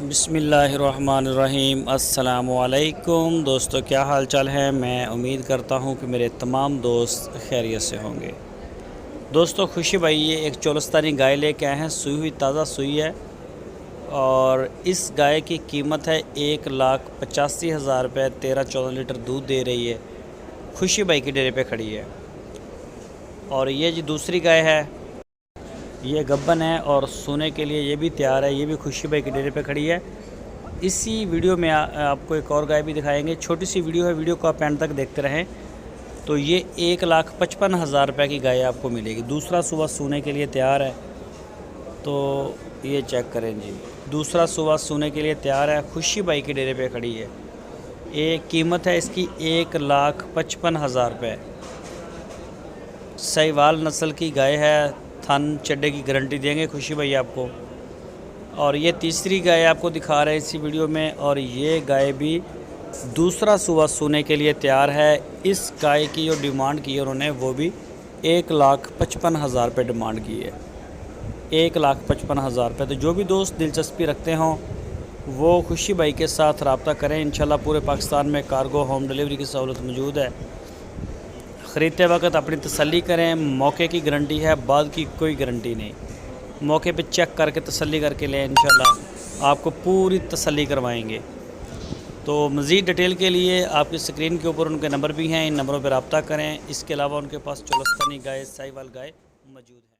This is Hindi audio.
बिस्मिल्लाहिर्रहमानिर्रहीम। अस्सलामुअलैकुम दोस्तों, क्या हाल चाल है। मैं उम्मीद करता हूँ कि मेरे तमाम दोस्त खैरियत से होंगे। दोस्तों, खुशी भाई ये एक चोलस्तानी गाय लेके आए हैं, सूई हुई ताज़ा सूई है और इस गाय की कीमत है 1,85,000 रुपये। 13-14 लीटर दूध दे रही है। खुशी भाई की डेरे पे खड़ी है। और ये जी दूसरी गाय है, ये गब्बन है और सोने के लिए ये भी तैयार है। ये भी खुशी भाई के डेरे पे खड़ी है। इसी वीडियो में आपको एक और गाय भी दिखाएंगे। छोटी सी वीडियो है, वीडियो को आप एंड तक देखते रहें। तो ये 1,55,000 रुपये की गाय आपको मिलेगी। दूसरा सुबह सोने के लिए तैयार है। तो ये चेक करें जी, दूसरा सुबह सोने के लिए तैयार है। खुशी भाई के डेरे पे खड़ी है। एक कीमत है इसकी 1,55,000 रुपये। साहिवाल नस्ल की गाय है। थन चड्डे की गारंटी देंगे खुशी भाई आपको। और ये तीसरी गाय आपको दिखा रहे हैं इसी वीडियो में। और ये गाय भी दूसरा सुबह सोने के लिए तैयार है। इस गाय की जो डिमांड की है उन्होंने, वो भी 1,55,000 रुपये डिमांड की है। 1,55,000 रुपये। तो जो भी दोस्त दिलचस्पी रखते हों वो खुशी भाई के साथ रब्ता करें। इंशाल्लाह पूरे पाकिस्तान में कार्गो होम डिलीवरी की सहूलत मौजूद है। ख़रीदते वक्त अपनी तसल्ली करें। मौके की गारंटी है, बाद की कोई गारंटी नहीं। मौके पे चेक करके तसल्ली करके लें, इंशाल्लाह आपको पूरी तसल्ली करवाएंगे। तो मज़ीद डिटेल के लिए आपकी स्क्रीन के ऊपर उनके नंबर भी हैं, इन नंबरों पर रब्ता करें। इसके अलावा उनके पास चोलस्तानी गाय, साहिवाल गाय मौजूद है।